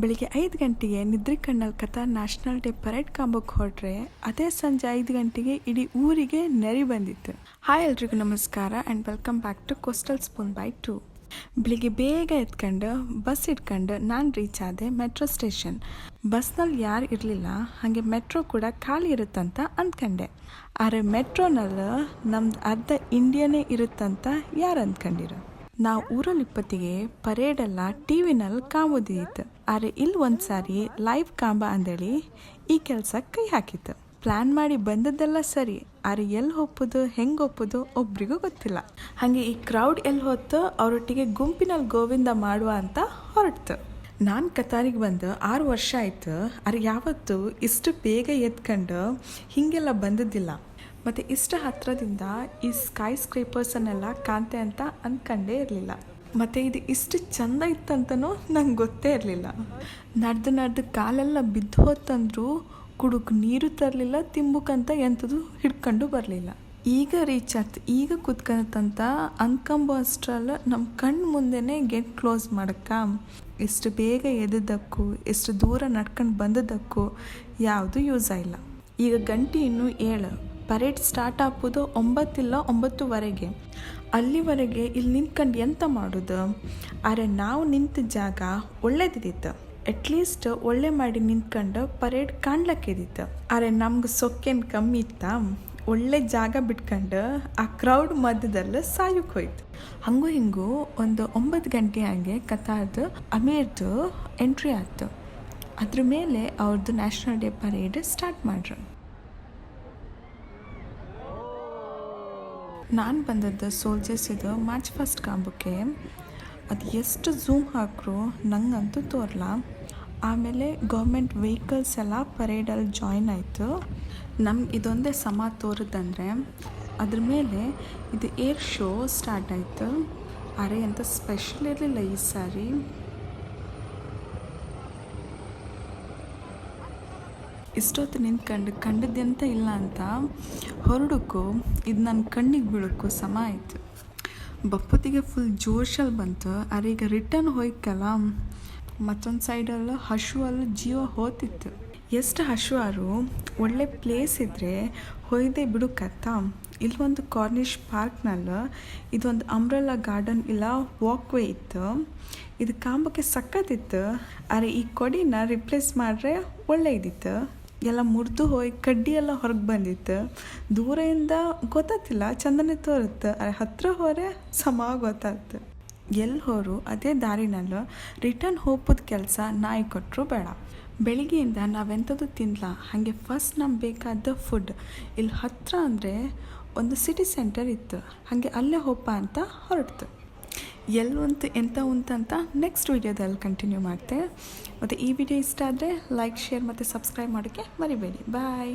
ಬೆಳಿಗ್ಗೆ 5 ಗಂಟೆಗೆ ನಿದ್ರಿ ಕಣ್ಣಲ್ಲಿ ಕಥಾ ನ್ಯಾಷನಲ್ ಡೇ ಪರೇಡ್ ಕಾಂಬಕ್ಕೆ ಹೊರಟ್ರೆ ಅದೇ ಸಂಜೆ 5 ಗಂಟೆಗೆ ಇಡೀ ಊರಿಗೆ ನೆರಿ ಬಂದಿತ್ತು. ಹಾಯ್ ಎಲ್ರಿಗೂ ನಮಸ್ಕಾರ and welcome back to coastal spoon by 2. ಬೆಳಿಗ್ಗೆ ಬೇಗ ಎತ್ಕೊಂಡು ಬಸ್ ಇಟ್ಕೊಂಡು ನಾನು ರೀಚ್ ಆದೆ ಮೆಟ್ರೋ ಸ್ಟೇಷನ್. ಬಸ್ನಲ್ಲಿ ಯಾರು ಇರಲಿಲ್ಲ, ಹಾಗೆ ಮೆಟ್ರೋ ಕೂಡ ಖಾಲಿ ಇರುತ್ತಂತ ಅಂದ್ಕೊಂಡೆ. ಆದರೆ ಮೆಟ್ರೋನಲ್ಲಿ ನಮ್ದು ಅರ್ಧ ಇಂಡಿಯಾನೇ ಇರುತ್ತಂತ ಯಾರು ಅಂದ್ಕೊಂಡಿರೋ. ನಾವು ಊರಲ್ಲಿ ಇಪ್ಪತ್ತಿಗೆ ಪರೇಡೆಲ್ಲ ಟಿ ವಿನಲ್ಲಿ ಕಾಂಬೋದಿತ್ತು. ಆದರೆ ಇಲ್ಲಿ ಒಂದು ಸಾರಿ ಲೈವ್ ಕಾಂಬ ಅಂದೇಳಿ ಈ ಕೆಲಸಕ್ಕೆ ಕೈ ಹಾಕಿತ್ತು. ಪ್ಲ್ಯಾನ್ ಮಾಡಿ ಬಂದದ್ದೆಲ್ಲ ಸರಿ, ಆದರೆ ಎಲ್ಲಿ ಒಪ್ಪೋದು ಹೆಂಗೆ ಒಪ್ಪೋದು ಒಬ್ರಿಗೂ ಗೊತ್ತಿಲ್ಲ. ಹಾಗೆ ಈ ಕ್ರೌಡ್ ಎಲ್ಲಿ ಹೊತ್ತು ಅವರೊಟ್ಟಿಗೆ ಗುಂಪಿನಲ್ಲಿ ಗೋವಿಂದ ಮಾಡುವ ಅಂತ ಹೊರಡ್ತು. ನಾನು ಕತಾರಿಗೆ ಬಂದು 6 ವರ್ಷ ಆಯಿತು, ಆದರೆ ಯಾವತ್ತೂ ಇಷ್ಟು ಬೇಗ ಎತ್ಕೊಂಡು ಹೀಗೆಲ್ಲ ಬಂದದ್ದಿಲ್ಲ. ಮತ್ತು ಇಷ್ಟು ಹತ್ತಿರದಿಂದ ಈ ಸ್ಕೈ ಸ್ಕ್ರೇಪರ್ಸನ್ನೆಲ್ಲ ಕಾಣ್ತೆ ಅಂತ ಅಂದ್ಕೊಂಡೇ ಇರಲಿಲ್ಲ. ಮತ್ತು ಇದು ಇಷ್ಟು ಚೆಂದ ಇತ್ತಂತನೂ ನಂಗೆ ಗೊತ್ತೇ ಇರಲಿಲ್ಲ. ನಡೆದು ಕಾಲೆಲ್ಲ ಬಿದ್ದು ಹೋತಂದ್ರೂ ಕುಡುಕು ನೀರು ತರಲಿಲ್ಲ, ತಿಂಬಕ್ಕಂತ ಎಂಥದ್ದು ಹಿಡ್ಕೊಂಡು ಬರಲಿಲ್ಲ. ಈಗ ರೀಚ್ ಆಗ್ತು, ಈಗ ಕೂತ್ಕೊಂತಂತ ಅಂದ್ಕೊಂಬೋ ಅಷ್ಟರಲ್ಲ ನಮ್ಮ ಕಣ್ಣು ಮುಂದೆನೇ ಗೇಟ್ ಕ್ಲೋಸ್ ಮಾಡೋಕ್ಕ. ಎಷ್ಟು ಬೇಗ ಎದ್ದದ್ದಕ್ಕೂ ಎಷ್ಟು ದೂರ ನಡ್ಕೊಂಡು ಬಂದದ್ದಕ್ಕೂ ಯಾವುದೂ ಯೂಸ್ ಆಗಿಲ್ಲ. ಈಗ ಗಂಟೆ ಇನ್ನೂ 7, ಪರೇಡ್ ಸ್ಟಾರ್ಟ್ ಆಗೋದು 9 ಇಲ್ಲ 9:15. ಅಲ್ಲಿವರೆಗೆ ಇಲ್ಲಿ ನಿಂತ್ಕೊಂಡು ಎಂತ ಮಾಡೋದು. ಆದರೆ ನಾವು ನಿಂತ ಜಾಗ ಒಳ್ಳೇದಿತ್ತು, ಅಟ್ಲೀಸ್ಟ್ ಒಳ್ಳೆ ಮಾಡಿ ನಿಂತ್ಕೊಂಡು ಪರೇಡ್ ಕಾಣ್ಲಕ್ಕಿದ್ದಿತ್ತು. ಆದರೆ ನಮ್ಗೆ ಸೊಕ್ಕೇನು ಕಮ್ಮಿ ಇತ್ತ, ಒಳ್ಳೆ ಜಾಗ ಬಿಟ್ಕೊಂಡು ಆ ಕ್ರೌಡ್ ಮಧ್ಯದಲ್ಲಿ ಸಾಯಕ್ಕೆ ಹೋಯ್ತು. ಹಂಗೂ ಹಿಂಗೂ ಒಂದು 9 ಗಂಟೆ ಹಂಗೆ ಕತಾರ್ದು ಅಮೀರ್ದು ಎಂಟ್ರಿ ಆಯ್ತು. ಅದ್ರ ಮೇಲೆ ಅವ್ರದ್ದು ನ್ಯಾಷನಲ್ ಡೇ ಪರೇಡ್ ಸ್ಟಾರ್ಟ್ ಮಾಡ್ರು. ನಾನು ಬಂದದ್ದು ಸೋಲ್ಜರ್ಸ್ ಇದು ಮಾರ್ಚ್ 1 ಕಾಂಬಕ್ಕೆ. ಅದು ಎಷ್ಟು ಝೂಮ್ ಹಾಕರು ನಂಗಂತೂ ತೋರಲ್ಲ. ಆಮೇಲೆ ಗೌರ್ಮೆಂಟ್ ವೆಹಿಕಲ್ಸ್ ಎಲ್ಲ ಪರೇಡಲ್ಲಿ ಜಾಯ್ನ್ ಆಯಿತು. ನಮ್ಗೆ ಇದೊಂದೇ ಸಮ ತೋರಿದಂದರೆ ಅದ್ರ ಮೇಲೆ ಇದು ಏರ್ ಶೋ ಸ್ಟಾರ್ಟ್ ಆಯಿತು. ಅರೆ ಎಂಥ ಸ್ಪೆಷಲ್ ಇರಲಿಲ್ಲ ಈ ಸಾರಿ. ಇಷ್ಟೊತ್ತು ನಿಂತ್ಕೊಂಡು ಕಂಡದ್ದೆಂತ ಇಲ್ಲ ಅಂತ ಹೊರಡಕ್ಕೂ ಇದು ನನ್ನ ಕಣ್ಣಿಗೆ ಬೀಳೋಕ್ಕೂ ಸಮ ಆಯಿತು. ಬಪ್ಪತ್ತಿಗೆ ಫುಲ್ ಜೋಶಲ್ಲಿ ಬಂತು. ಆದರೆ ಈಗ ರಿಟರ್ನ್ ಹೋಯ್ಕಲ್ಲ, ಮತ್ತೊಂದು ಸೈಡಲ್ಲೂ ಹಶುವಲ್ಲೂ ಜೀವ ಹೋತಿತ್ತು. ಎಷ್ಟು ಹಶುವಾರು ಒಳ್ಳೆ ಪ್ಲೇಸ್ ಇದ್ದರೆ ಹೊಯ್ದೆ ಬಿಡುಕತ್ತ. ಇಲ್ಲೊಂದು ಕಾರ್ನಿಷ್ ಪಾರ್ಕ್ನಲ್ಲಿ ಇದೊಂದು ಅಂಬ್ರೆಲಾ ಗಾರ್ಡನ್ ಇಲ್ಲ ವಾಕ್ವೇ ಇತ್ತು. ಇದು ಕಾಂಬಕ್ಕೆ ಸಕ್ಕತ್ತಿತ್ತು. ಆದರೆ ಈ ಕೊಡಿನ ರಿಪ್ಲೇಸ್ ಮಾಡ್ರೆ ಒಳ್ಳೆ ಇದ್ದಿತ್ತು. ಎಲ್ಲ ಮುರಿದು ಹೋಗಿ ಕಡ್ಡಿ ಎಲ್ಲ ಹೊರಗೆ ಬಂದಿತ್ತು. ದೂರದಿಂದ ಗೊತ್ತಾಗ್ತಿಲ್ಲ, ಚಂದನೆ ತೋರುತ್ತೆ. ಆದರೆ ಹತ್ತಿರ ಹೋರೆ ಸಮ ಗೊತ್ತಾಗ್ತು. ಎಲ್ಲಿ ಹೋರು ಅದೇ ದಾರಿನಲ್ಲೂ ರಿಟರ್ನ್ ಹೋಗೋದು ಕೆಲಸ ನಾಯಿ ಕೊಟ್ಟರು ಬೇಡ. ಬೆಳಿಗ್ಗೆಯಿಂದ ನಾವೆಂಥದ್ದು ತಿನ್ನಲ್ಲ. ಹಾಗೆ ಫಸ್ಟ್ ನಮ್ಗೆ ಬೇಕಾದ ಫುಡ್ ಇಲ್ಲಿ ಹತ್ತಿರ ಅಂದರೆ ಒಂದು ಸಿಟಿ ಸೆಂಟರ್ ಇತ್ತು. ಹಾಗೆ ಅಲ್ಲೇ ಹೋಪ ಅಂತ ಹೊರಡ್ತು. ಎಲ್ಲುಂಟು ಎಂಥ ಉಂಟಂತ ನೆಕ್ಸ್ಟ್ ವೀಡಿಯೋದಲ್ಲಿ ಕಂಟಿನ್ಯೂ ಮಾಡ್ತೆ. ಮತ್ತು ಈ ವಿಡಿಯೋ ಇಷ್ಟ ಆದರೆ ಲೈಕ್, ಶೇರ್ ಮತ್ತು ಸಬ್ಸ್ಕ್ರೈಬ್ ಮಾಡೋಕ್ಕೆ ಮರಿಬೇಡಿ. ಬಾಯ್.